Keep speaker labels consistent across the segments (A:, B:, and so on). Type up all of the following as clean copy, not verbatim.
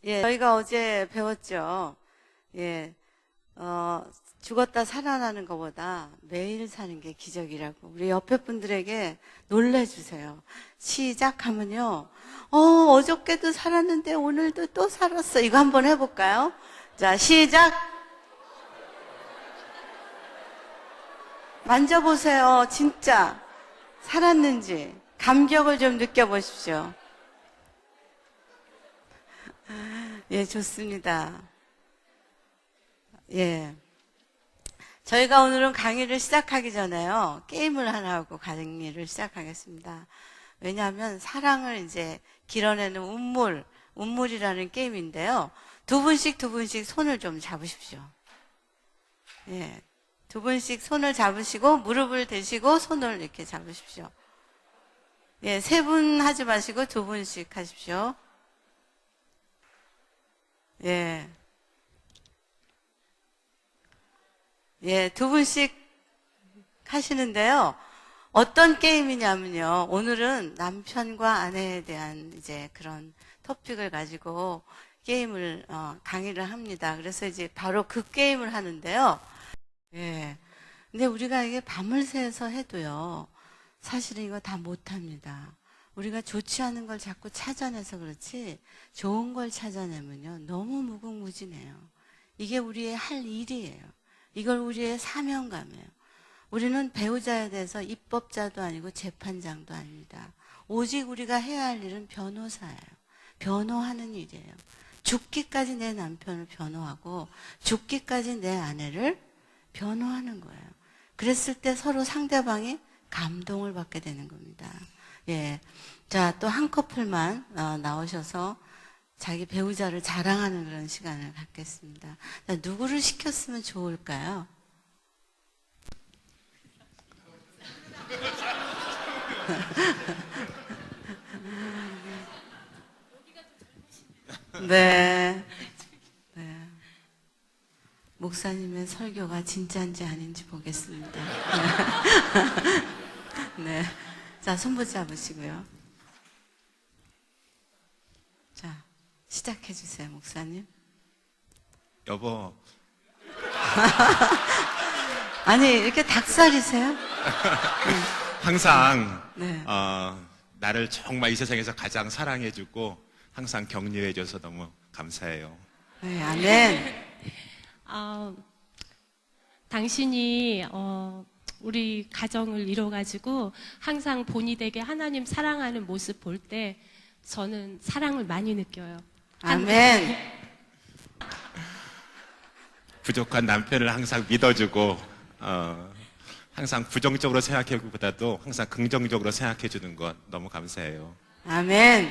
A: 예, 저희가 어제 배웠죠. 예, 죽었다 살아나는 것보다 매일 사는 게 기적이라고. 우리 옆에 분들에게 놀래주세요. 시작하면요. 어저께도 살았는데 오늘도 또 살았어. 이거 한번 해볼까요? 자, 시작. 만져보세요. 진짜 살았는지 감격을 좀 느껴보십시오. 예, 좋습니다. 예. 저희가 오늘은 강의를 시작하기 전에요. 게임을 하나 하고 강의를 시작하겠습니다. 왜냐하면 사랑을 이제 길어내는 운물이라는 게임인데요. 두 분씩 손을 좀 잡으십시오. 예. 두 분씩 손을 잡으시고 무릎을 대시고 손을 이렇게 잡으십시오. 예, 세 분 하지 마시고 두 분씩 하십시오. 예. 예, 두 분씩 하시는데요. 어떤 게임이냐면요. 오늘은 남편과 아내에 대한 이제 그런 토픽을 가지고 게임을, 강의를 합니다. 그래서 이제 바로 그 게임을 하는데요. 예. 근데 우리가 이게 밤을 새서 해도요. 사실은 이거 다 못합니다. 우리가 좋지 않은 걸 자꾸 찾아내서 그렇지 좋은 걸 찾아내면요. 너무 무궁무진해요. 이게 우리의 할 일이에요. 이걸 우리의 사명감이에요. 우리는 배우자에 대해서 입법자도 아니고 재판장도 아닙니다. 오직 우리가 해야 할 일은 변호사예요. 변호하는 일이에요. 죽기까지 내 남편을 변호하고 죽기까지 내 아내를 변호하는 거예요. 그랬을 때 서로 상대방이 감동을 받게 되는 겁니다. 예. 자, 또 한 커플만 나오셔서 자기 배우자를 자랑하는 그런 시간을 갖겠습니다. 자, 누구를 시켰으면 좋을까요? 네. 네. 목사님의 설교가 진짜인지 아닌지 보겠습니다. 네. 자, 손 붙잡으시고요. 자, 시작해 주세요, 목사님.
B: 여보.
A: 아니, 이렇게 닭살이세요?
B: 항상
A: 네.
B: 나를 정말 이 세상에서 가장 사랑해주고 항상 격려해줘서 너무 감사해요.
A: 네, 아멘.
C: 당신이 우리 가정을 이뤄가지고 항상 본이 되게 하나님 사랑하는 모습 볼 때 저는 사랑을 많이 느껴요.
A: 아멘.
B: 부족한 남편을 항상 믿어주고 항상 부정적으로 생각하기보다도 항상 긍정적으로 생각해주는 것 너무 감사해요.
A: 아멘.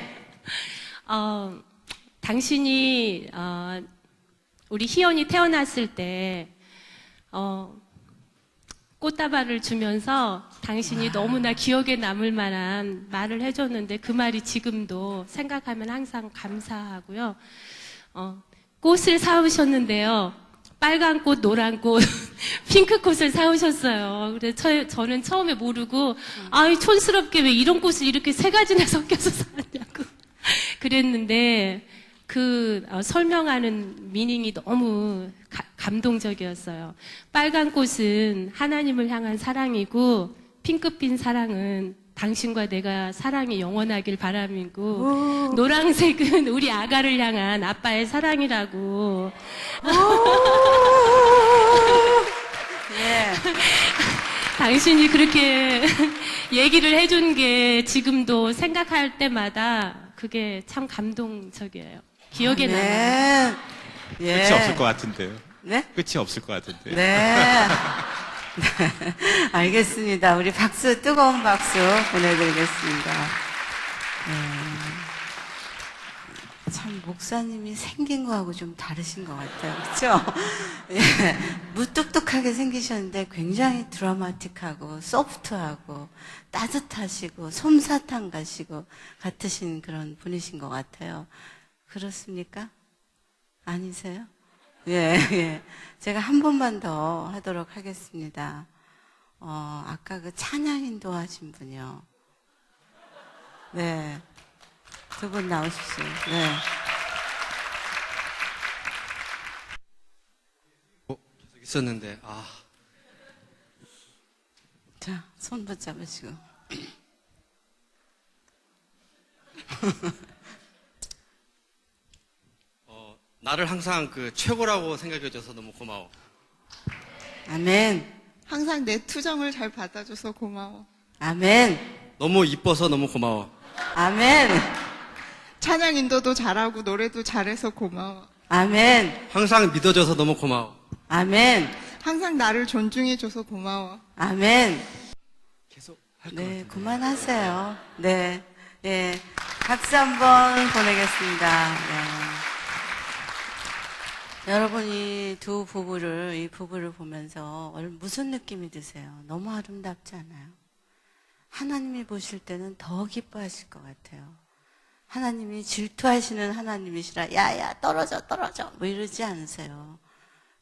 C: 당신이 우리 희연이 태어났을 때 꽃다발을 주면서 당신이 너무나 기억에 남을 만한 말을 해줬는데 그 말이 지금도 생각하면 항상 감사하고요. 꽃을 사오셨는데요. 빨간 꽃, 노란 꽃, 핑크 꽃을 사오셨어요. 그래서 저는 처음에 모르고 아이 촌스럽게 왜 이런 꽃을 이렇게 세 가지나 섞여서 사왔냐고 그랬는데 그 설명하는 미닝이 너무 감동적이었어요. 빨간 꽃은 하나님을 향한 사랑이고 핑크빛 사랑은 당신과 내가 사랑이 영원하길 바람이고 노란색은 우리 아가를 향한 아빠의 사랑이라고.
A: 예.
C: 당신이 그렇게 얘기를 해준 게 지금도 생각할 때마다 그게 참 감동적이에요. 기억에 남아요.
A: 예.
B: 끝이 없을 것 같은데요.
A: 네?
B: 끝이 없을 것 같은데요.
A: 네. 네. 알겠습니다. 우리 박수, 뜨거운 박수 보내드리겠습니다. 참, 목사님이 생긴 거하고 좀 다르신 것 같아요. 그렇죠? 예. 무뚝뚝하게 생기셨는데 굉장히 드라마틱하고 소프트하고 따뜻하시고 솜사탕 같으신 그런 분이신 것 같아요. 그렇습니까? 아니세요? 예, 예. 제가 한 번만 더 하도록 하겠습니다. 아까 그 찬양 인도하신 분이요. 네. 두 분 나오십시오. 네.
D: 있었는데,
A: 자, 손 붙잡으시고.
D: 나를 항상 그 최고라고 생각해줘서 너무 고마워.
A: 아멘.
E: 항상 내 투정을 잘 받아줘서 고마워.
A: 아멘.
D: 너무 이뻐서 너무 고마워.
A: 아멘.
E: 찬양 인도도 잘하고 노래도 잘해서 고마워.
A: 아멘.
D: 항상 믿어줘서 너무 고마워.
A: 아멘.
E: 항상 나를 존중해줘서 고마워.
A: 아멘.
D: 계속 할 것
A: 네,
D: 같은데.
A: 그만하세요. 네. 예. 박수 한번 보내겠습니다. 네. 여러분이 이 부부를 보면서 무슨 느낌이 드세요? 너무 아름답지 않아요? 하나님이 보실 때는 더 기뻐하실 것 같아요. 하나님이 질투하시는 하나님이시라, 야야, 떨어져, 뭐 이러지 않으세요.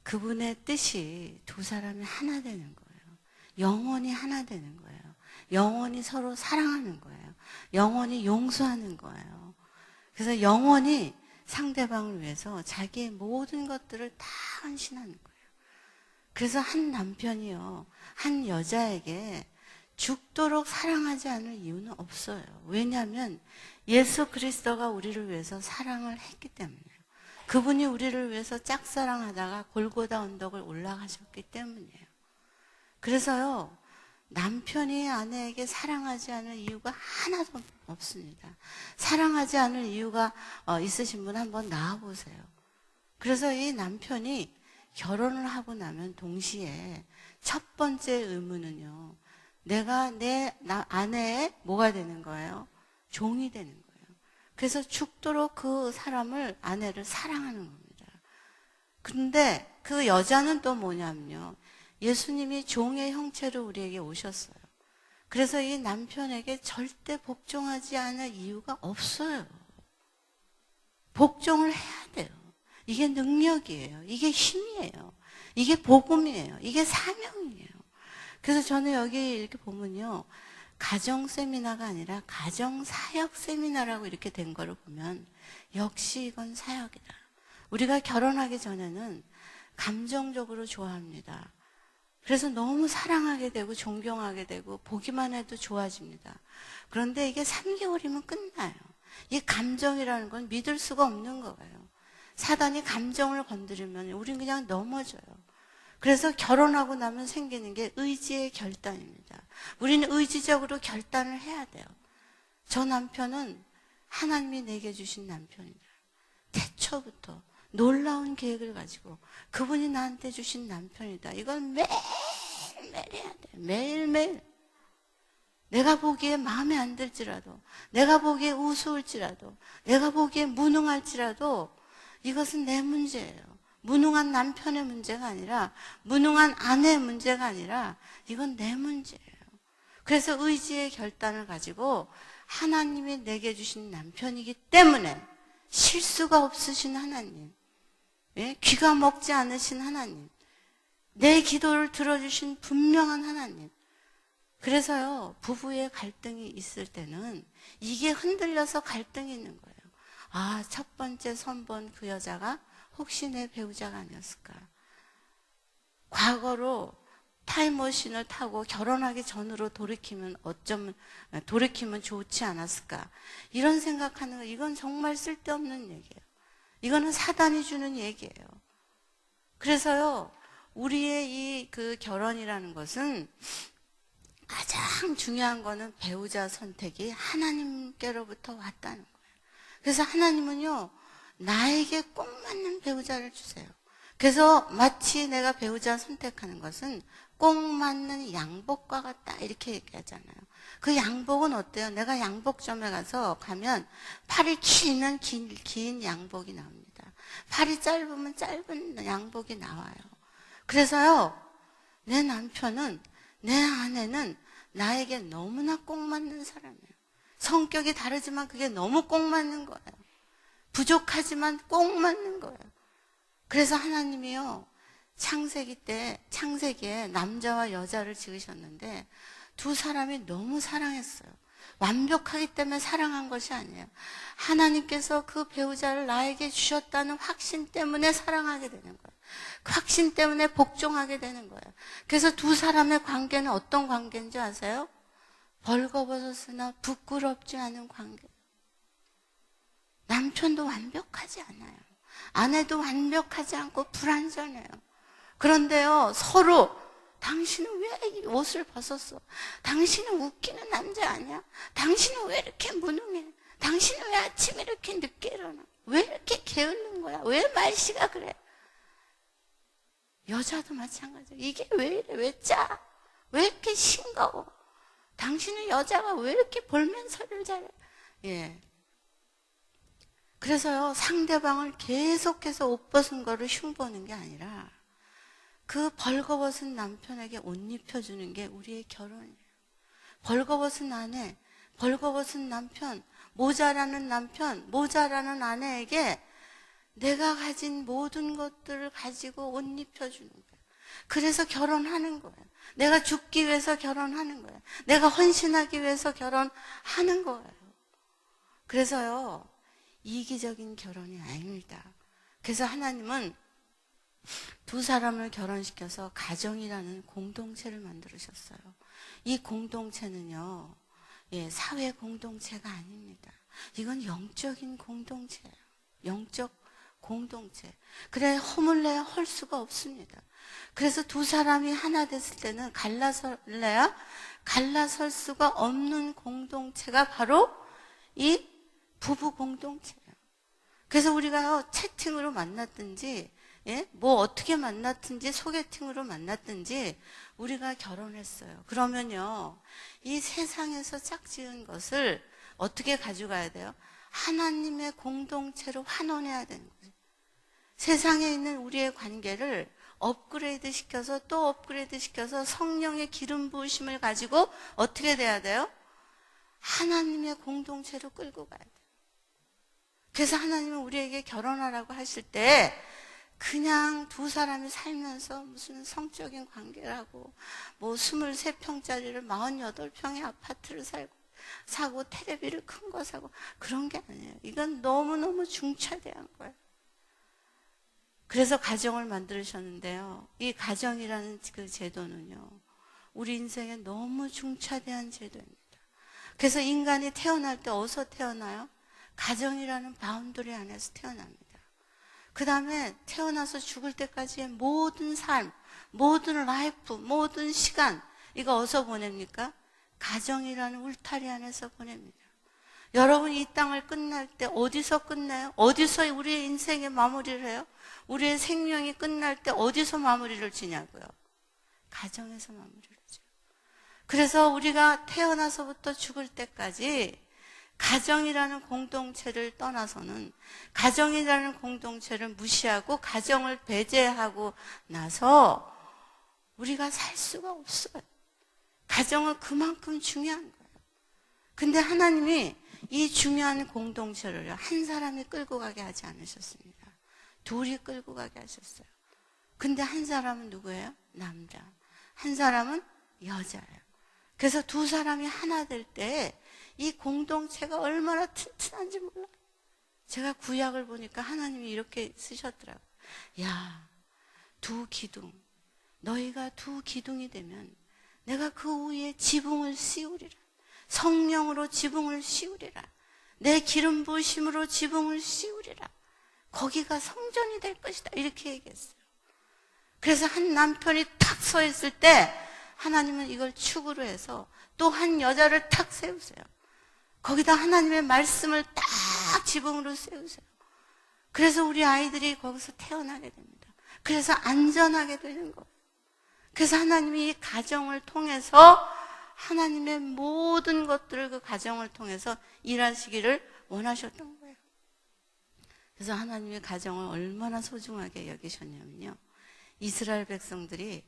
A: 그분의 뜻이 두 사람이 하나 되는 거예요. 영원히 하나 되는 거예요. 영원히 서로 사랑하는 거예요. 영원히 용서하는 거예요. 그래서 영원히 상대방을 위해서 자기의 모든 것들을 다 헌신하는 거예요. 그래서 한 남편이요, 한 여자에게 죽도록 사랑하지 않을 이유는 없어요. 왜냐하면 예수 그리스도가 우리를 위해서 사랑을 했기 때문이에요. 그분이 우리를 위해서 짝사랑하다가 골고다 언덕을 올라가셨기 때문이에요. 그래서요, 남편이 아내에게 사랑하지 않을 이유가 하나도 없습니다. 사랑하지 않을 이유가 있으신 분 한번 나와보세요. 그래서 이 남편이 결혼을 하고 나면 동시에 첫 번째 의무는요, 내가 내 아내의 뭐가 되는 거예요? 종이 되는 거예요. 그래서 죽도록 그 사람을, 아내를 사랑하는 겁니다. 근데 그 여자는 또 뭐냐면요, 예수님이 종의 형체로 우리에게 오셨어요. 그래서 이 남편에게 절대 복종하지 않을 이유가 없어요. 복종을 해야 돼요. 이게 능력이에요. 이게 힘이에요. 이게 복음이에요. 이게 사명이에요. 그래서 저는 여기 이렇게 보면요, 가정 세미나가 아니라 가정 사역 세미나라고 이렇게 된 거를 보면 역시 이건 사역이다. 우리가 결혼하기 전에는 감정적으로 좋아합니다. 그래서 너무 사랑하게 되고 존경하게 되고 보기만 해도 좋아집니다. 그런데 이게 3개월이면 끝나요. 이 감정이라는 건 믿을 수가 없는 거예요. 사단이 감정을 건드리면 우린 그냥 넘어져요. 그래서 결혼하고 나면 생기는 게 의지의 결단입니다. 우리는 의지적으로 결단을 해야 돼요. 저 남편은 하나님이 내게 주신 남편이다. 태초부터 놀라운 계획을 가지고 그분이 나한테 주신 남편이다. 이건 매일매일 해야 돼. 매일매일. 내가 보기에 마음에 안 들지라도, 내가 보기에 우스울지라도, 내가 보기에 무능할지라도 이것은 내 문제예요. 무능한 남편의 문제가 아니라, 무능한 아내의 문제가 아니라 이건 내 문제예요. 그래서 의지의 결단을 가지고 하나님이 내게 주신 남편이기 때문에 실수가 없으신 하나님, 예? 귀가 먹지 않으신 하나님, 내 기도를 들어주신 분명한 하나님. 그래서요, 부부의 갈등이 있을 때는 이게 흔들려서 갈등이 있는 거예요. 아, 첫 번째 선본 그 여자가 혹시 내 배우자가 아니었을까? 과거로 타임머신을 타고 결혼하기 전으로 돌이키면 좋지 않았을까? 이런 생각하는 거, 이건 정말 쓸데없는 얘기예요. 이거는 사단이 주는 얘기예요. 그래서요, 우리의 이 그 결혼이라는 것은 가장 중요한 거는 배우자 선택이 하나님께로부터 왔다는 거예요. 그래서 하나님은요, 나에게 꼭 맞는 배우자를 주세요. 그래서 마치 내가 배우자 선택하는 것은 꼭 맞는 양복과 같다 이렇게 얘기하잖아요. 그 양복은 어때요? 내가 양복점에 가면 팔이 길면 긴 양복이 나옵니다. 팔이 짧으면 짧은 양복이 나와요. 그래서요, 내 남편은, 내 아내는 나에게 너무나 꼭 맞는 사람이에요. 성격이 다르지만 그게 너무 꼭 맞는 거예요. 부족하지만 꼭 맞는 거예요. 그래서 하나님이요, 창세기에 남자와 여자를 지으셨는데 두 사람이 너무 사랑했어요. 완벽하기 때문에 사랑한 것이 아니에요. 하나님께서 그 배우자를 나에게 주셨다는 확신 때문에 사랑하게 되는 거예요. 그 확신 때문에 복종하게 되는 거예요. 그래서 두 사람의 관계는 어떤 관계인지 아세요? 벌거벗었으나 부끄럽지 않은 관계. 남편도 완벽하지 않아요. 아내도 완벽하지 않고 불완전해요. 그런데요, 서로 당신은 왜 이 옷을 벗었어? 당신은 웃기는 남자 아니야? 당신은 왜 이렇게 무능해? 당신은 왜 아침에 이렇게 늦게 일어나? 왜 이렇게 게으른 거야? 왜 말씨가 그래? 여자도 마찬가지예요. 이게 왜 이래? 왜 짜? 왜 이렇게 싱거워? 당신은 여자가 왜 이렇게 볼멘서를 잘해? 예. 그래서요, 상대방을 계속해서 옷 벗은 거를 흉보는 게 아니라 그 벌거벗은 남편에게 옷 입혀주는 게 우리의 결혼이에요. 벌거벗은 아내, 벌거벗은 남편, 모자라는 아내에게 내가 가진 모든 것들을 가지고 옷 입혀주는 거예요. 그래서 결혼하는 거예요. 내가 죽기 위해서 결혼하는 거예요. 내가 헌신하기 위해서 결혼하는 거예요. 그래서요, 이기적인 결혼이 아닙니다. 그래서 하나님은 두 사람을 결혼시켜서 가정이라는 공동체를 만들으셨어요. 이 공동체는요, 예, 사회 공동체가 아닙니다. 이건 영적인 공동체예요. 영적 공동체. 그래, 허물래야 헐 수가 없습니다. 그래서 두 사람이 하나 됐을 때는 갈라설래야 갈라설 수가 없는 공동체가 바로 이 부부 공동체예요. 그래서 우리가 채팅으로 만났든지, 예? 뭐 어떻게 만났든지 소개팅으로 만났든지 우리가 결혼했어요. 그러면요, 이 세상에서 짝지은 것을 어떻게 가져가야 돼요? 하나님의 공동체로 환원해야 되는 거예요. 세상에 있는 우리의 관계를 업그레이드 시켜서 또 업그레이드 시켜서 성령의 기름 부으심을 가지고 어떻게 돼야 돼요? 하나님의 공동체로 끌고 가야 돼요. 그래서 하나님은 우리에게 결혼하라고 하실 때 그냥 두 사람이 살면서 무슨 성적인 관계라고 뭐 23평짜리를 48평의 아파트를 사고 테레비를 큰 거 사고 그런 게 아니에요. 이건 너무너무 중차대한 거예요. 그래서 가정을 만들으셨는데요. 이 가정이라는 그 제도는요, 우리 인생에 너무 중차대한 제도입니다. 그래서 인간이 태어날 때 어디서 태어나요? 가정이라는 바운더리 안에서 태어납니다. 그 다음에 태어나서 죽을 때까지의 모든 삶, 모든 라이프, 모든 시간, 이거 어디서 보냅니까? 가정이라는 울타리 안에서 보냅니다. 여러분, 이 땅을 끝날 때 어디서 끝내요? 어디서 우리의 인생의 마무리를 해요? 우리의 생명이 끝날 때 어디서 마무리를 지냐고요? 가정에서 마무리를 지요. 그래서 우리가 태어나서부터 죽을 때까지 가정이라는 공동체를 떠나서는, 가정이라는 공동체를 무시하고 가정을 배제하고 나서 우리가 살 수가 없어요. 가정은 그만큼 중요한 거예요. 근데 하나님이 이 중요한 공동체를 한 사람이 끌고 가게 하지 않으셨습니다. 둘이 끌고 가게 하셨어요. 근데 한 사람은 누구예요? 남자. 한 사람은 여자예요. 그래서 두 사람이 하나 될 때 이 공동체가 얼마나 튼튼한지 몰라요. 제가 구약을 보니까 하나님이 이렇게 쓰셨더라고요. 야, 두 기둥, 너희가 두 기둥이 되면 내가 그 위에 지붕을 씌우리라. 성령으로 지붕을 씌우리라. 내 기름 부으심으로 지붕을 씌우리라. 거기가 성전이 될 것이다. 이렇게 얘기했어요. 그래서 한 남편이 탁 서 있을 때 하나님은 이걸 축으로 해서 또 한 여자를 탁 세우세요. 거기다 하나님의 말씀을 딱 지붕으로 세우세요. 그래서 우리 아이들이 거기서 태어나게 됩니다. 그래서 안전하게 되는 거예요. 그래서 하나님이 이 가정을 통해서 하나님의 모든 것들을 그 가정을 통해서 일하시기를 원하셨던 거예요. 그래서 하나님의 가정을 얼마나 소중하게 여기셨냐면요, 이스라엘 백성들이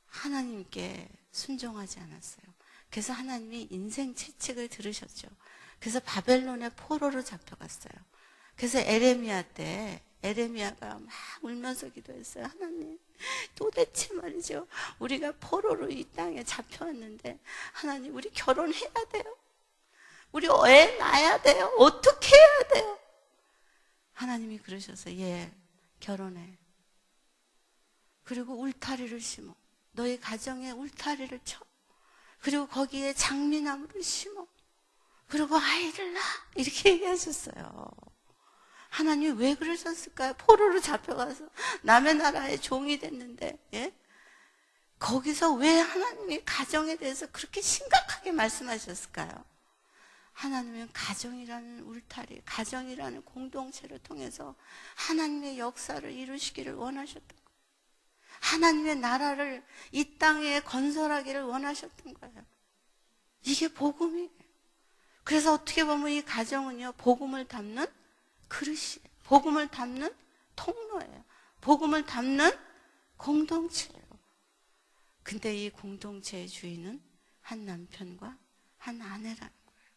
A: 하나님께 순종하지 않았어요. 그래서 하나님이 인생 채찍을 들으셨죠. 그래서 바벨론의 포로로 잡혀갔어요. 그래서 에레미야 때 에레미야가 막 울면서 기도했어요. 하나님, 도대체 말이죠, 우리가 포로로 이 땅에 잡혀왔는데 하나님, 우리 결혼해야 돼요? 우리 애 낳아야 돼요? 어떻게 해야 돼요? 하나님이 그러셔서 예, 결혼해. 그리고 울타리를 심어. 너희 가정에 울타리를 쳐. 그리고 거기에 장미나무를 심어. 그리고 아이를 낳아. 이렇게 얘기하셨어요. 하나님이 왜 그러셨을까요? 포로로 잡혀가서 남의 나라의 종이 됐는데, 예? 거기서 왜 하나님이 가정에 대해서 그렇게 심각하게 말씀하셨을까요? 하나님은 가정이라는 울타리, 가정이라는 공동체를 통해서 하나님의 역사를 이루시기를 원하셨던 거예요. 하나님의 나라를 이 땅에 건설하기를 원하셨던 거예요. 이게 복음이에요. 그래서 어떻게 보면 이 가정은요, 복음을 담는 그릇이에요. 복음을 담는 통로예요. 복음을 담는 공동체예요. 근데 이 공동체의 주인은 한 남편과 한 아내라는 거예요.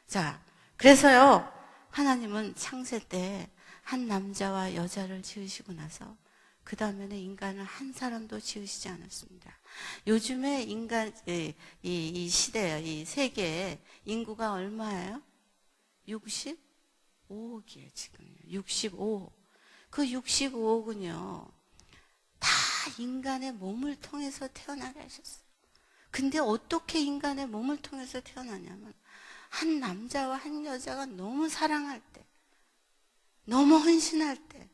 A: 자, 그래서요, 하나님은 창세 때 한 남자와 여자를 지으시고 나서 그 다음에는 인간을 한 사람도 지으시지 않았습니다. 요즘에 인간, 이 시대에, 이 세계에 인구가 얼마예요? 65억이에요, 지금. 65억. 그 65억은요, 다 인간의 몸을 통해서 태어나게 하셨어요. 근데 어떻게 인간의 몸을 통해서 태어나냐면, 한 남자와 한 여자가 너무 사랑할 때, 너무 헌신할 때,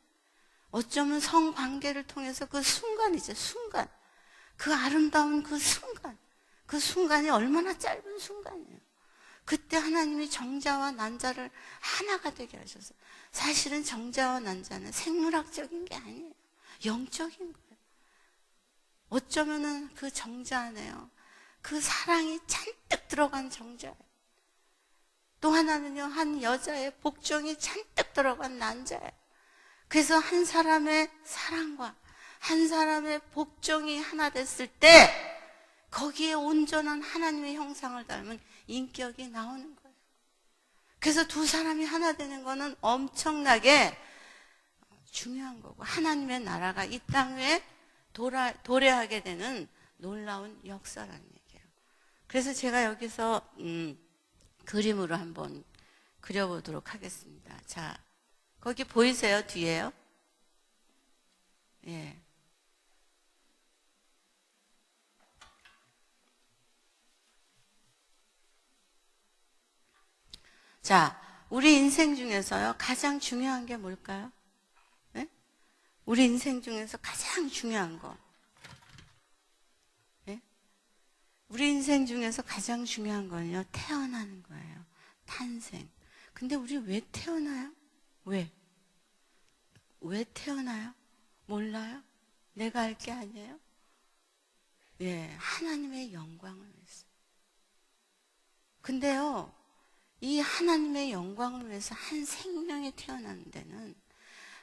A: 어쩌면 성관계를 통해서 그 순간이죠, 순간. 그 아름다운 그 순간이 얼마나 짧은 순간이에요. 그때 하나님이 정자와 난자를 하나가 되게 하셔서, 사실은 정자와 난자는 생물학적인 게 아니에요. 영적인 거예요. 어쩌면은 그 정자 안에요, 그 사랑이 잔뜩 들어간 정자예요. 또 하나는요, 한 여자의 복종이 잔뜩 들어간 난자예요. 그래서 한 사람의 사랑과 한 사람의 복종이 하나 됐을 때 거기에 온전한 하나님의 형상을 닮은 인격이 나오는 거예요. 그래서 두 사람이 하나 되는 거는 엄청나게 중요한 거고, 하나님의 나라가 이 땅 위에 도래하게 되는 놀라운 역사라는 얘기예요. 그래서 제가 여기서 그림으로 한번 그려보도록 하겠습니다. 자, 거기 보이세요? 뒤에요? 예. 자, 우리 인생 중에서요, 가장 중요한 게 뭘까요? 네? 우리 인생 중에서 가장 중요한 거. 네? 우리 인생 중에서 가장 중요한 거는요, 태어나는 거예요. 탄생. 근데 우리 왜 태어나요? 왜 태어나요? 몰라요? 내가 알 게 아니에요? 예, 하나님의 영광을 위해서. 근데요, 이 하나님의 영광을 위해서 한 생명이 태어나는 데는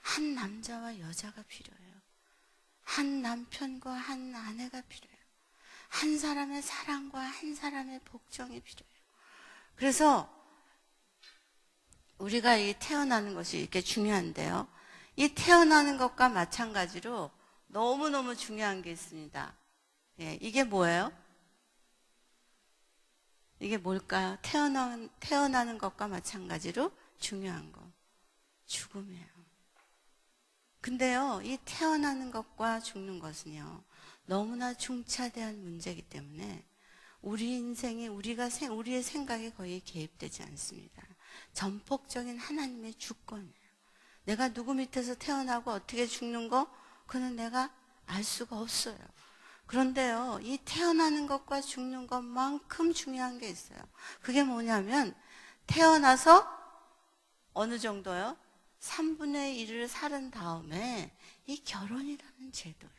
A: 한 남자와 여자가 필요해요. 한 남편과 한 아내가 필요해요. 한 사람의 사랑과 한 사람의 복종이 필요해요. 그래서 우리가 이 태어나는 것이 이렇게 중요한데요. 이 태어나는 것과 마찬가지로 너무너무 중요한 게 있습니다. 예, 이게 뭐예요? 이게 뭘까요? 태어나는 것과 마찬가지로 중요한 거. 죽음이에요. 근데요, 이 태어나는 것과 죽는 것은요, 너무나 중차대한 문제이기 때문에 우리 인생이, 우리의 생각에 거의 개입되지 않습니다. 전폭적인 하나님의 주권이에요. 내가 누구 밑에서 태어나고 어떻게 죽는 거, 그는 내가 알 수가 없어요. 그런데요, 이 태어나는 것과 죽는 것만큼 중요한 게 있어요. 그게 뭐냐면, 태어나서 어느 정도요? 3분의 1을 살은 다음에 이 결혼이라는 제도예요.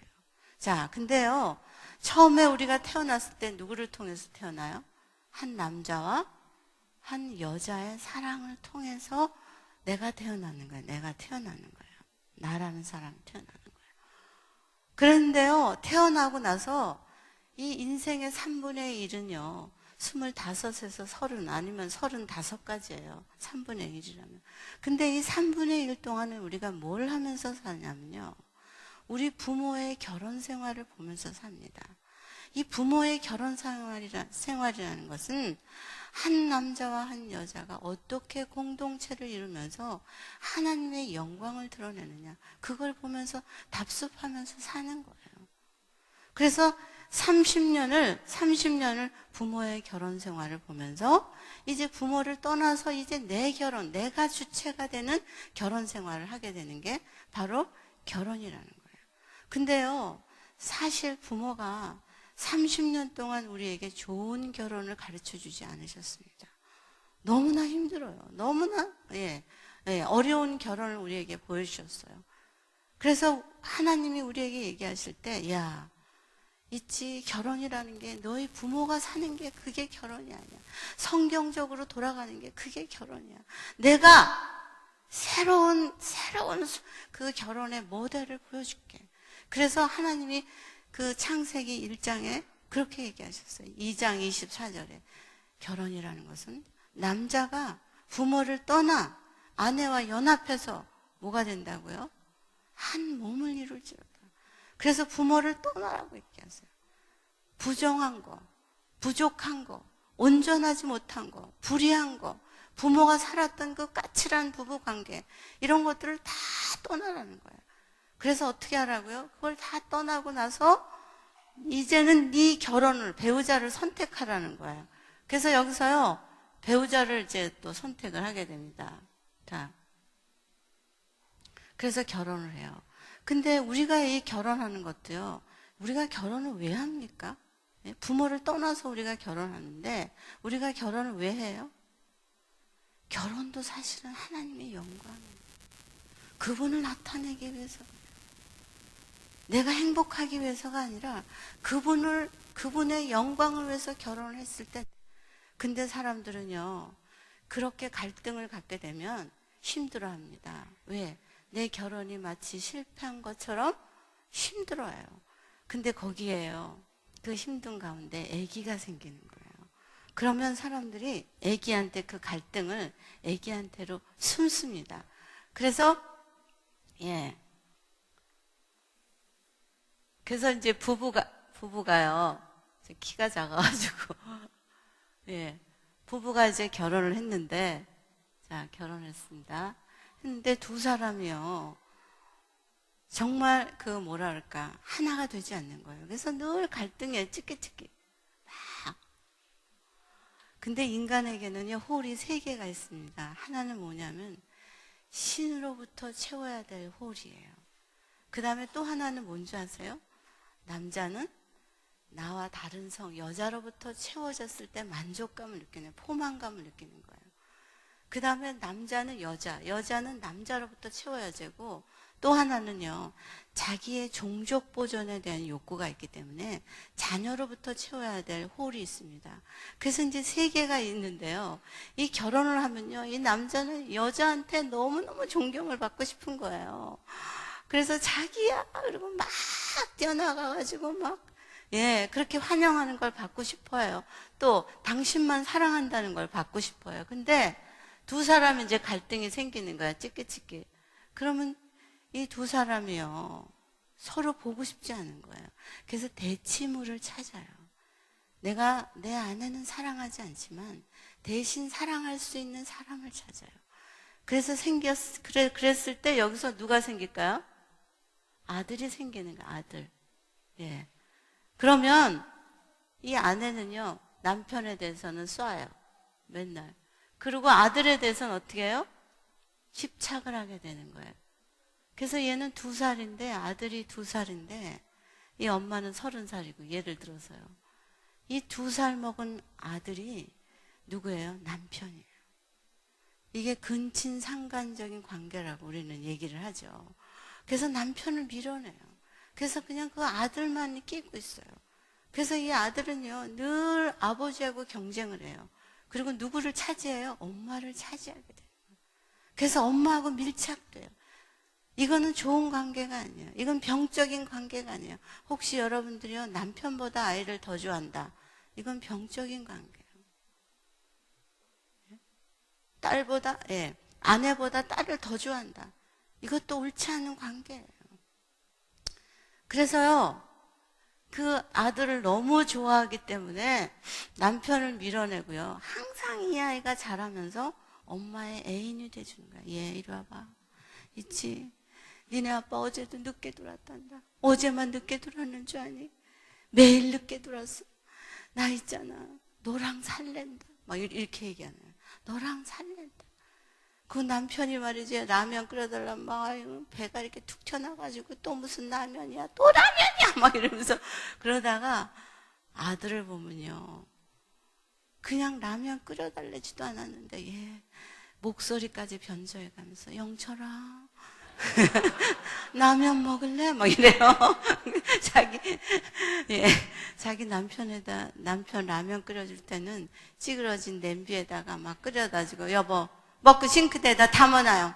A: 자, 근데요, 처음에 우리가 태어났을 때 누구를 통해서 태어나요? 한 남자와 한 여자의 사랑을 통해서 내가 태어나는 거예요. 내가 태어나는 거예요. 나라는 사람이 태어나는 거예요. 그런데요, 태어나고 나서 이 인생의 3분의 1은요, 25에서 30 아니면 35까지예요. 3분의 1이라면. 근데 이 3분의 1 동안에 우리가 뭘 하면서 사냐면요, 우리 부모의 결혼 생활을 보면서 삽니다. 이 부모의 결혼 생활이라는 것은 한 남자와 한 여자가 어떻게 공동체를 이루면서 하나님의 영광을 드러내느냐. 그걸 보면서 답습하면서 사는 거예요. 그래서 30년을 부모의 결혼 생활을 보면서 이제 부모를 떠나서 이제 내 결혼, 내가 주체가 되는 결혼 생활을 하게 되는 게 바로 결혼이라는 거예요. 근데요, 사실 부모가 30년 동안 우리에게 좋은 결혼을 가르쳐 주지 않으셨습니다. 너무나 힘들어요. 너무나 어려운 결혼을 우리에게 보여주셨어요. 그래서 하나님이 우리에게 얘기하실 때, 야, 있지, 결혼이라는 게 너희 부모가 사는 게 그게 결혼이 아니야. 성경적으로 돌아가는 게 그게 결혼이야. 내가 새로운 그 결혼의 모델을 보여줄게. 그래서 하나님이 그 창세기 1장에 그렇게 얘기하셨어요. 2장 24절에 결혼이라는 것은 남자가 부모를 떠나 아내와 연합해서 뭐가 된다고요? 한 몸을 이룰지어다. 그래서 부모를 떠나라고 얘기하세요. 부정한 거, 부족한 거, 온전하지 못한 거, 불의한 거, 부모가 살았던 그 까칠한 부부관계, 이런 것들을 다 떠나라는 거예요. 그래서 어떻게 하라고요? 그걸 다 떠나고 나서 이제는 네 결혼을, 배우자를 선택하라는 거예요. 그래서 여기서요, 배우자를 이제 또 선택을 하게 됩니다. 자, 그래서 결혼을 해요. 근데 우리가 이 결혼하는 것도요, 우리가 결혼을 왜 합니까? 부모를 떠나서 우리가 결혼하는데, 우리가 결혼을 왜 해요? 결혼도 사실은 하나님의 영광이에요. 그분을 나타내기 위해서. 내가 행복하기 위해서가 아니라 그분의 영광을 위해서 결혼을 했을 때. 근데 사람들은요, 그렇게 갈등을 갖게 되면 힘들어 합니다. 왜? 내 결혼이 마치 실패한 것처럼 힘들어요. 근데 거기에요, 그 힘든 가운데 아기가 생기는 거예요. 그러면 사람들이 아기한테 그 갈등을 아기한테로 숨습니다. 그래서 그래서 이제 부부가요, 키가 작아가지고 부부가 이제 결혼을 했는데, 자, 결혼했습니다. 근데 두 사람이요, 정말 하나가 되지 않는 거예요. 그래서 늘 갈등이에요. 찌끼찌끼. 막. 근데 인간에게는요, 홀이 3개가 있습니다. 하나는 뭐냐면, 신으로부터 채워야 될 홀이에요. 그 다음에 또 하나는 뭔지 아세요? 남자는 나와 다른 여자로부터 채워졌을 때 만족감을 느끼는, 포만감을 느끼는 거예요. 그 다음에 남자는 여자는 남자로부터 채워야 되고, 또 하나는요, 자기의 종족 보존에 대한 욕구가 있기 때문에 자녀로부터 채워야 될 홀이 있습니다. 그래서 이제 3개가 있는데요, 이 결혼을 하면요, 이 남자는 여자한테 너무너무 존경을 받고 싶은 거예요. 그래서 자기야, 그리고 막 뛰어나가가지고 그렇게 환영하는 걸 받고 싶어요. 또 당신만 사랑한다는 걸 받고 싶어요. 근데 두 사람이 이제 갈등이 생기는 거야. 찌끼찌끼. 그러면 이 두 사람이요, 서로 보고 싶지 않은 거예요. 그래서 대치물을 찾아요. 내가 내 아내는 사랑하지 않지만 대신 사랑할 수 있는 사람을 찾아요. 그래서 그랬을 때 여기서 누가 생길까요? 아들이 생기는 거예요. 아들. 그러면 이 아내는요, 남편에 대해서는 쏴요. 맨날. 그리고 아들에 대해서는 어떻게 해요? 집착을 하게 되는 거예요. 그래서 얘는 2살인데, 아들이 2살인데, 이 엄마는 30살이고, 예를 들어서요. 이 2살 먹은 아들이 누구예요? 남편이에요. 이게 근친상간적인 관계라고 우리는 얘기를 하죠. 그래서 남편을 밀어내요. 그래서 그냥 그 아들만 끼고 있어요. 그래서 이 아들은요, 늘 아버지하고 경쟁을 해요. 그리고 누구를 차지해요? 엄마를 차지하게 돼요. 그래서 엄마하고 밀착돼요. 이거는 좋은 관계가 아니에요. 이건 병적인 관계가 아니에요. 혹시 여러분들이요, 남편보다 아이를 더 좋아한다, 이건 병적인 관계예요. 딸보다, 아내보다 딸을 더 좋아한다, 이것도 옳지 않은 관계예요. 그래서요, 그 아들을 너무 좋아하기 때문에 남편을 밀어내고요. 항상 이 아이가 자라면서 엄마의 애인이 돼주는 거야. 얘 이리 와봐. 있지? 니네 아빠 어제도 늦게 들어왔단다. 어제만 늦게 들어왔는 줄 아니? 매일 늦게 들어왔어. 나 있잖아. 너랑 살랜다. 막 이렇게 얘기하는 거야. 너랑 살랜다. 그 남편이 말이지 라면 끓여달라면 막 배가 이렇게 툭 튀어나가지고 또 무슨 라면이야 또 라면이야 막 이러면서 그러다가 아들을 보면요 그냥 라면 끓여달래지도 않았는데 얘 목소리까지 변조해가면서 영철아 라면 먹을래? 막 이래요. 자기 남편 라면 끓여줄 때는 찌그러진 냄비에다가 막 끓여가지고 여보 먹고 싱크대에다 담아놔요.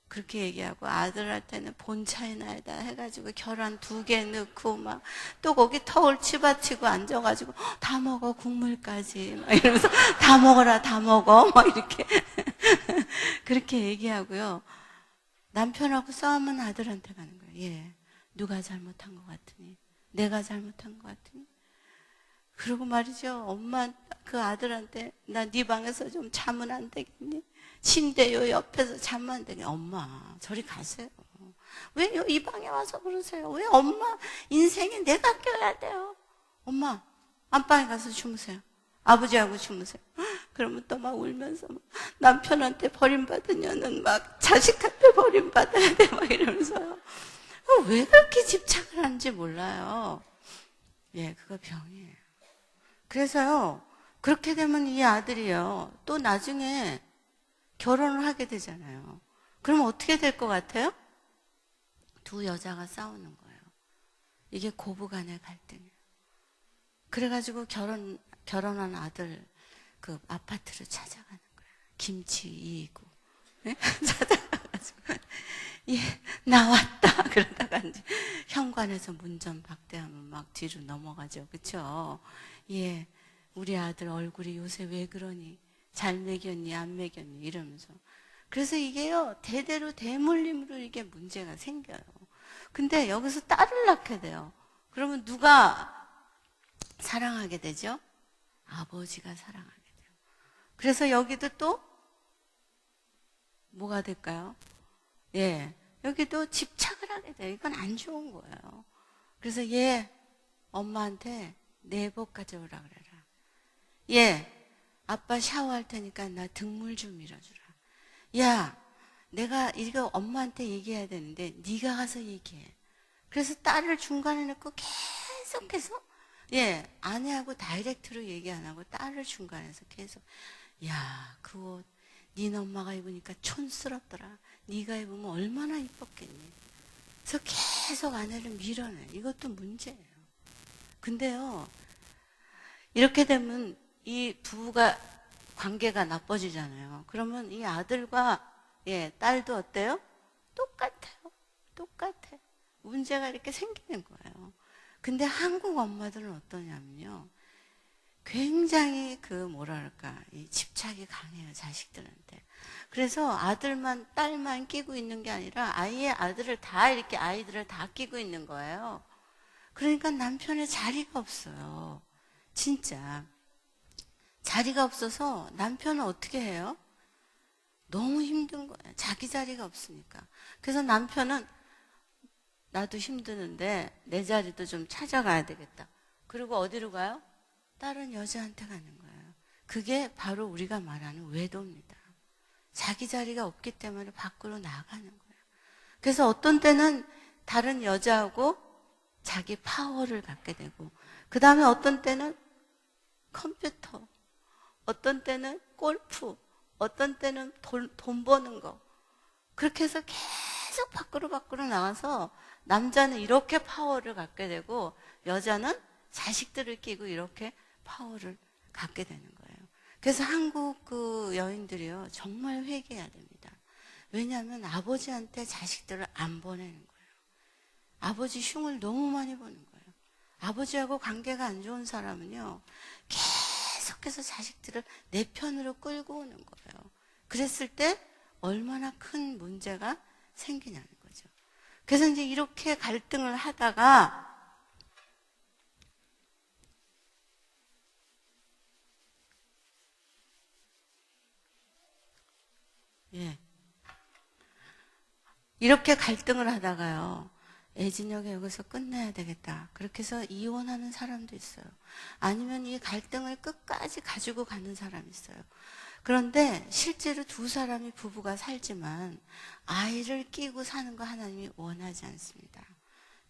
A: 그렇게 얘기하고 아들한테는 본차에다 해가지고 계란 2개 넣고 막 또 거기 턱을 치받치고 앉아가지고 다 먹어 국물까지 막 이러면서 다 먹어라 다 먹어 막 이렇게 그렇게 얘기하고요. 남편하고 싸우면 아들한테 가는 거예요. 예, 누가 잘못한 것 같으니 내가 잘못한 것 같으니 그러고 말이죠. 엄마 그 아들한테 나 네 방에서 좀 자면 안 되겠니? 침대 요 옆에서 자면 안 되겠니? 엄마 저리 가세요. 왜 이 방에 와서 그러세요? 왜 엄마 인생에 내가 껴야 돼요? 엄마 안방에 가서 주무세요. 아버지하고 주무세요. 그러면 또 막 울면서 막 남편한테 버림받은 년은 막 자식한테 버림받아야 돼 막 이러면서요. 왜 그렇게 집착을 하는지 몰라요. 예, 그거 병이에요. 그래서요, 그렇게 되면 이 아들이요, 또 나중에 결혼을 하게 되잖아요. 그럼 어떻게 될 것 같아요? 두 여자가 싸우는 거예요. 이게 고부간의 갈등이에요. 그래가지고 결혼한 아들 그 아파트를 찾아가는 거예요. 김치 이고 네? 찾아가가지고 예 나왔다 그러다가 이제 현관에서 문전 박대하면 막 뒤로 넘어가죠. 그렇죠? 예 우리 아들 얼굴이 요새 왜 그러니? 잘 먹였니 안 먹였니 이러면서 그래서 이게요 대대로 대물림으로 이게 문제가 생겨요. 근데 여기서 딸을 낳게 돼요. 그러면 누가 사랑하게 되죠? 아버지가 사랑하게 돼요. 그래서 여기도 또 뭐가 될까요? 예, 여기도 집착을 하게 돼요. 이건 안 좋은 거예요. 그래서 얘 엄마한테 내복 가져오라 그래라. 얘 아빠 샤워할 테니까 나 등물 좀 밀어주라. 야, 내가 이거 엄마한테 얘기해야 되는데 네가 가서 얘기해. 그래서 딸을 중간에 넣고 계속해서 예, 아내하고 다이렉트로 얘기 안 하고 딸을 중간에서 계속 야, 그 옷 니네 엄마가 입으니까 촌스럽더라. 네가 입으면 얼마나 이뻤겠니. 그래서 계속 아내를 밀어내. 이것도 문제예요. 근데요, 이렇게 되면 이 부부가 관계가 나빠지잖아요. 그러면 이 아들과 예, 딸도 어때요? 똑같아요. 똑같아. 문제가 이렇게 생기는 거예요. 근데 한국 엄마들은 어떠냐면요. 굉장히 그 뭐랄까 이 집착이 강해요. 자식들한테. 그래서 아들만 딸만 끼고 있는 게 아니라 아예 아들을 다 이렇게 아이들을 다 끼고 있는 거예요. 그러니까 남편의 자리가 없어요. 진짜. 자리가 없어서 남편은 어떻게 해요? 너무 힘든 거예요. 자기 자리가 없으니까. 그래서 남편은 나도 힘드는데 내 자리도 좀 찾아가야 되겠다. 그리고 어디로 가요? 다른 여자한테 가는 거예요. 그게 바로 우리가 말하는 외도입니다. 자기 자리가 없기 때문에 밖으로 나가는 거예요. 그래서 어떤 때는 다른 여자하고 자기 파워를 갖게 되고 그 다음에 어떤 때는 컴퓨터, 어떤 때는 골프, 어떤 때는 돈 버는 거. 그렇게 해서 계속 밖으로 나가서 남자는 이렇게 파워를 갖게 되고 여자는 자식들을 끼고 이렇게 파워를 갖게 되는 거예요. 그래서 한국 그 여인들이요 정말 회개해야 됩니다. 왜냐하면 아버지한테 자식들을 안 보내는 거예요. 아버지 흉을 너무 많이 보는 거예요. 아버지하고 관계가 안 좋은 사람은요 계속해서 자식들을 내 편으로 끌고 오는 거예요. 그랬을 때 얼마나 큰 문제가 생기냐는 거죠. 그래서 이제 이렇게 갈등을 하다가 예. 이렇게 갈등을 하다가요. 애진혁이 여기서 끝내야 되겠다. 그렇게 해서 이혼하는 사람도 있어요. 아니면 이 갈등을 끝까지 가지고 가는 사람이 있어요. 그런데 실제로 두 사람이 부부가 살지만 아이를 끼고 사는 거 하나님이 원하지 않습니다.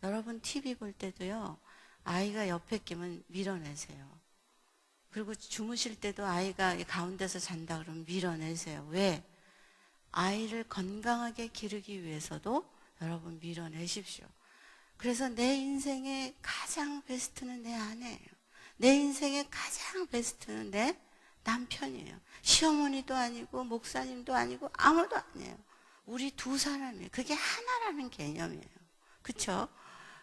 A: 여러분 TV 볼 때도요. 아이가 옆에 끼면 밀어내세요. 그리고 주무실 때도 아이가 가운데서 잔다 그러면 밀어내세요. 왜? 아이를 건강하게 기르기 위해서도 여러분 밀어내십시오. 그래서 내 인생의 가장 베스트는 내 아내예요. 내 인생의 가장 베스트는 내 남편이에요. 시어머니도 아니고 목사님도 아니고 아무도 아니에요. 우리 두 사람이에요. 그게 하나라는 개념이에요. 그렇죠?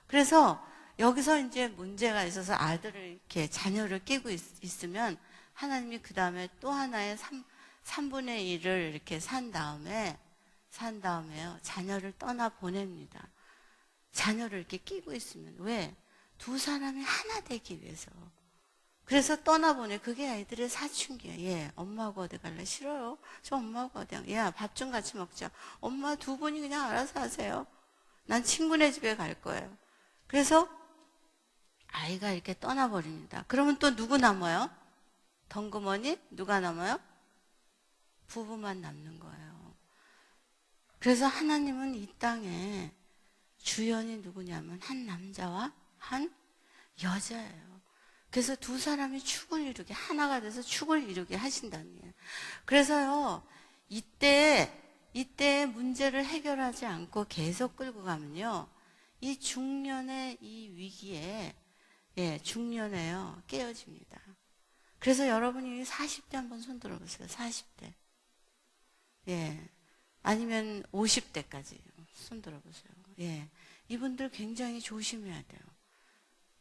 A: 그래서 여기서 이제 문제가 있어서 아들을 이렇게 자녀를 끼고 있으면 하나님이 그 다음에 또 하나의 3분의 1을 이렇게 산 다음에요. 자녀를 떠나 보냅니다. 자녀를 이렇게 끼고 있으면 왜? 두 사람이 하나 되기 위해서. 그래서 떠나보내. 그게 아이들의 사춘기야. 예, 엄마하고 어디 갈래? 싫어요. 저 엄마하고 어디 갈래? 야, 밥 좀 같이 먹자. 엄마 두 분이 그냥 알아서 하세요. 난 친구네 집에 갈 거예요. 그래서 아이가 이렇게 떠나버립니다. 그러면 또 누구 남아요? 덩그머니 누가 남아요? 부부만 남는 거예요. 그래서 하나님은 이 땅에 주연이 누구냐면 한 남자와 한 여자예요. 그래서 두 사람이 축을 이루게, 하나가 돼서 축을 이루게 하신다는 거예요. 그래서요, 이때 문제를 해결하지 않고 계속 끌고 가면요, 이 중년의 이 위기에, 예, 중년에요, 깨어집니다. 그래서 여러분이 40대 한번 손 들어보세요. 40대. 예. 아니면 50대까지 손 들어보세요. 예. 이분들 굉장히 조심해야 돼요.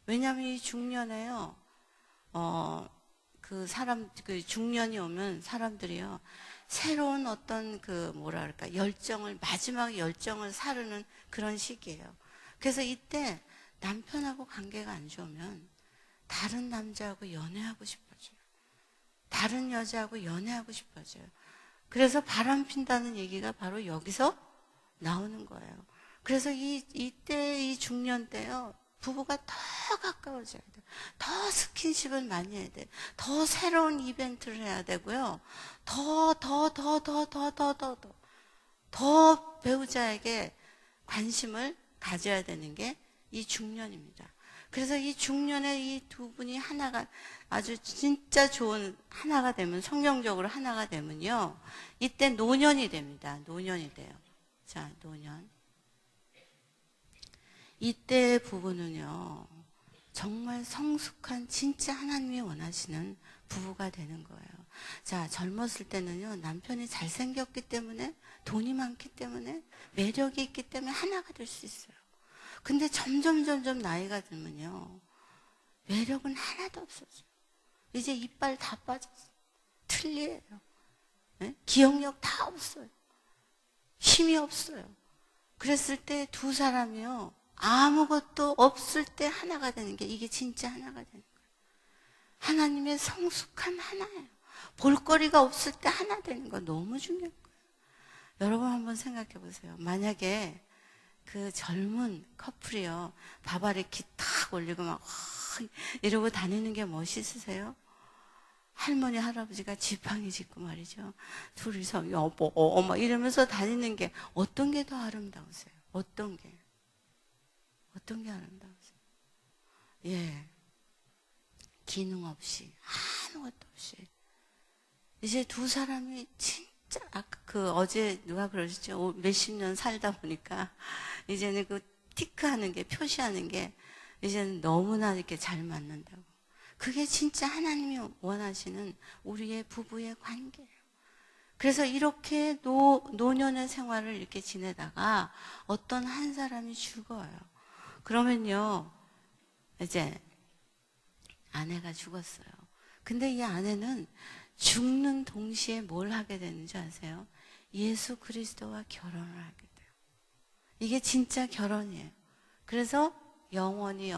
A: 왜냐하면 이 중년에요, 그 중년이 오면 사람들이요, 새로운 어떤 마지막 열정을 사르는 그런 시기예요. 그래서 이때 남편하고 관계가 안 좋으면 다른 남자하고 연애하고 싶어져요. 다른 여자하고 연애하고 싶어져요. 그래서 바람 핀다는 얘기가 바로 여기서 나오는 거예요. 그래서 이때 이 중년 때요, 부부가 더 가까워져야 돼요. 더 스킨십을 많이 해야 돼요. 더 새로운 이벤트를 해야 되고요. 더 배우자에게 관심을 가져야 되는 게 이 중년입니다. 그래서 이 중년에 이 두 분이 하나가 아주 진짜 좋은 하나가 되면, 성경적으로 하나가 되면요, 이때 노년이 됩니다. 노년이 돼요. 자, 노년. 이때 부부는요, 정말 성숙한 진짜 하나님이 원하시는 부부가 되는 거예요. 자, 젊었을 때는요, 남편이 잘생겼기 때문에, 돈이 많기 때문에, 매력이 있기 때문에 하나가 될 수 있어요. 근데 점점 나이가 들면요, 매력은 하나도 없어져요. 이제 이빨 다 빠졌어요. 틀리예요. 네? 기억력 다 없어요. 힘이 없어요. 그랬을 때 두 사람이요, 아무것도 없을 때 하나가 되는 게, 이게 진짜 하나가 되는 거예요. 하나님의 성숙한 하나예요. 볼거리가 없을 때 하나 되는 거 너무 중요한 거예요. 여러분 한번 생각해 보세요. 만약에 그 젊은 커플이요, 바바리 키 탁 올리고 막 이러고 다니는 게 멋있으세요? 할머니 할아버지가 지팡이 짚고 말이죠, 둘이서 여보 막 이러면서 다니는 게 어떤 게 더 아름다우세요? 어떤 게 아름다우세요? 예, 기능 없이, 아무것도 없이. 이제 두 사람이 진짜, 어제 누가 그러셨죠? 몇십 년 살다 보니까 이제는 그 티크하는 게, 표시하는 게 이제는 너무나 이렇게 잘 맞는다고. 그게 진짜 하나님이 원하시는 우리의 부부의 관계예요. 그래서 이렇게 노년의 생활을 이렇게 지내다가 어떤 한 사람이 죽어요. 그러면요, 이제 아내가 죽었어요. 근데 이 아내는 죽는 동시에 뭘 하게 되는지 아세요? 예수 그리스도와 결혼을 하게 돼요. 이게 진짜 결혼이에요. 그래서 영원히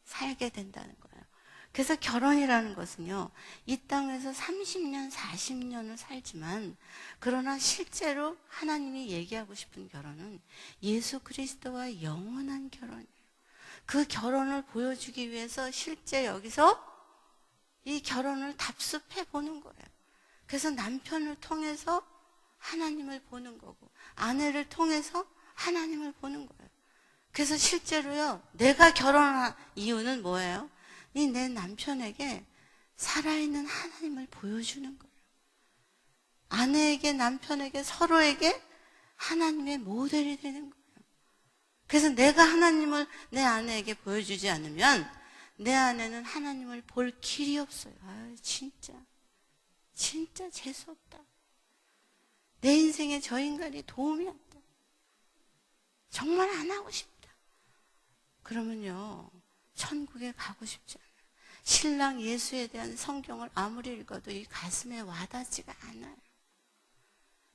A: 살게 된다는 거예요. 그래서 결혼이라는 것은요, 이 땅에서 30년, 40년을 살지만, 그러나 실제로 하나님이 얘기하고 싶은 결혼은 예수 그리스도와 영원한 결혼이에요. 그 결혼을 보여주기 위해서 실제 여기서 이 결혼을 답습해 보는 거예요. 그래서 남편을 통해서 하나님을 보는 거고, 아내를 통해서 하나님을 보는 거예요. 그래서 실제로요, 내가 결혼한 이유는 뭐예요? 이 내 남편에게 살아있는 하나님을 보여주는 거예요. 아내에게, 남편에게, 서로에게 하나님의 모델이 되는 거예요. 그래서 내가 하나님을 내 아내에게 보여주지 않으면 내 아내는 하나님을 볼 길이 없어요. 아, 진짜 재수없다. 내 인생에 저 인간이 도움이 안 돼. 정말 안 하고 싶다. 그러면요, 천국에 가고 싶지 않아요. 신랑 예수에 대한 성경을 아무리 읽어도 이 가슴에 와닿지가 않아요.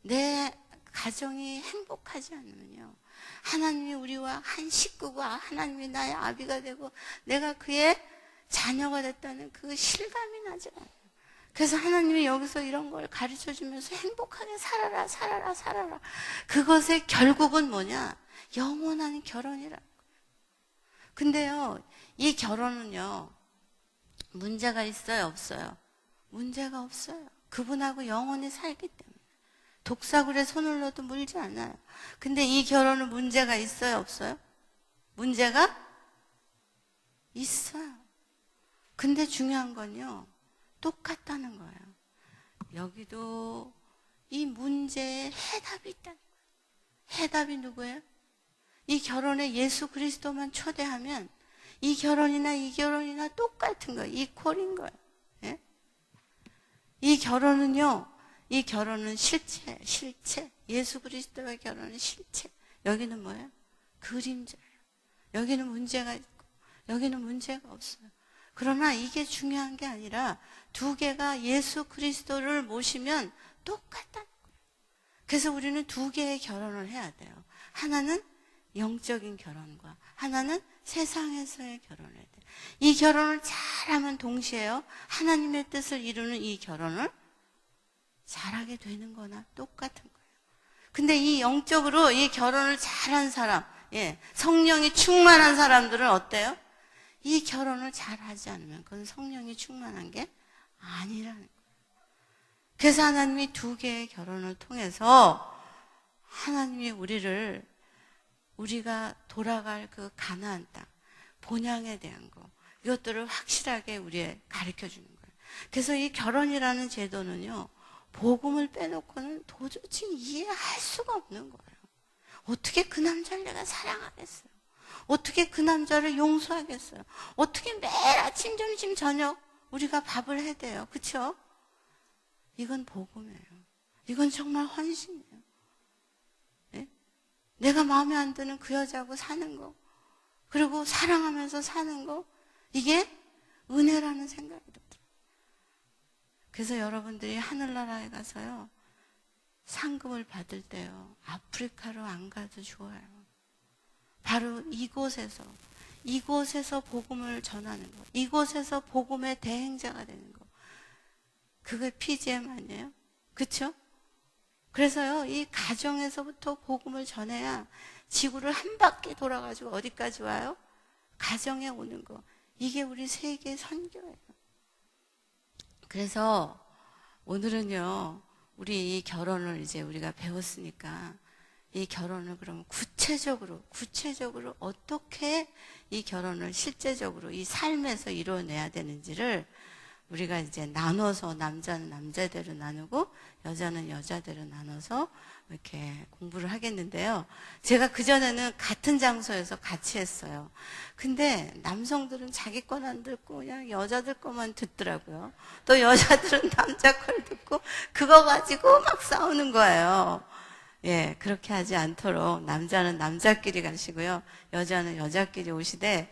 A: 내 가정이 행복하지 않으면요, 하나님이 우리와 한 식구고 하나님이 나의 아비가 되고 내가 그의 자녀가 됐다는 그 실감이 나지 않아요. 그래서 하나님이 여기서 이런 걸 가르쳐 주면서 행복하게 살아라, 살아라, 살아라. 그것의 결국은 뭐냐? 영원한 결혼이라는 거예요. 근데요, 이 결혼은요, 문제가 있어요, 없어요? 문제가 없어요. 그분하고 영원히 살기 때문에. 독사굴에 손을 넣어도 물지 않아요. 근데 이 결혼은 문제가 있어요, 없어요? 문제가 있어요. 근데 중요한 건요, 똑같다는 거예요. 여기도 이 문제에 해답이 있다는 거예요. 해답이 누구예요? 이 결혼에 예수 그리스도만 초대하면 이 결혼이나 이 결혼이나 똑같은 거예요. 이퀄인 거예요. 예? 이 결혼은요, 이 결혼은 실체. 예수 그리스도와 결혼은 실체. 여기는 뭐예요? 그림자예요. 여기는 문제가 있고, 여기는 문제가 없어요. 그러나 이게 중요한 게 아니라 두 개가 예수 그리스도를 모시면 똑같다는 거예요. 그래서 우리는 두 개의 결혼을 해야 돼요. 하나는 영적인 결혼과 하나는 세상에서의 결혼을 해야 돼요. 이 결혼을 잘하면 동시에요, 하나님의 뜻을 이루는 이 결혼을 잘하게 되는 거나 똑같은 거예요. 근데 이 영적으로 이 결혼을 잘한 사람, 성령이 충만한 사람들은 어때요? 이 결혼을 잘하지 않으면 그건 성령이 충만한 게 아니라는 거예요. 그래서 하나님이 두 개의 결혼을 통해서 하나님이 우리가 돌아갈 그 가나안 땅, 본향에 대한 거, 이것들을 확실하게 우리에 가르쳐 주는 거예요. 그래서 이 결혼이라는 제도는요, 복음을 빼놓고는 도저히 이해할 수가 없는 거예요. 어떻게 그 남자를 내가 사랑하겠어요? 어떻게 그 남자를 용서하겠어요? 어떻게 매일 아침, 점심, 저녁 우리가 밥을 해대요? 그렇죠? 이건 복음이에요. 이건 정말 헌신이에요. 네? 내가 마음에 안 드는 그 여자하고 사는 거, 그리고 사랑하면서 사는 거, 이게 은혜라는 생각이 들더라고요. 그래서 여러분들이 하늘나라에 가서요, 상급을 받을 때요, 아프리카로 안 가도 좋아요. 바로 이곳에서 복음을 전하는 거, 이곳에서 복음의 대행자가 되는 거, 그게 PGM 아니에요? 그렇죠? 그래서요, 이 가정에서부터 복음을 전해야 지구를 한 바퀴 돌아가지고 어디까지 와요? 가정에 오는 거. 이게 우리 세계 선교예요. 그래서 오늘은요, 우리 이 결혼을 이제 우리가 배웠으니까 이 결혼을 그럼 구체적으로 어떻게 이 결혼을 실제적으로 이 삶에서 이루어내야 되는지를 우리가 이제 나눠서, 남자는 남자대로 나누고 여자는 여자대로 나눠서 이렇게 공부를 하겠는데요. 제가 그전에는 같은 장소에서 같이 했어요. 근데 남성들은 자기 건 안 듣고 그냥 여자들 거만 듣더라고요. 또 여자들은 남자 걸 듣고 그거 가지고 막 싸우는 거예요. 그렇게 하지 않도록 남자는 남자끼리 가시고요, 여자는 여자끼리 오시되,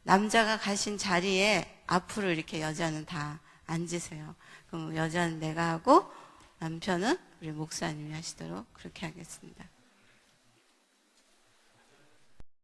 A: 남자가 가신 자리에 앞으로 이렇게 여자는 다 앉으세요. 그럼 여자는 내가 하고 남편은 우리 목사님이 하시도록 그렇게 하겠습니다.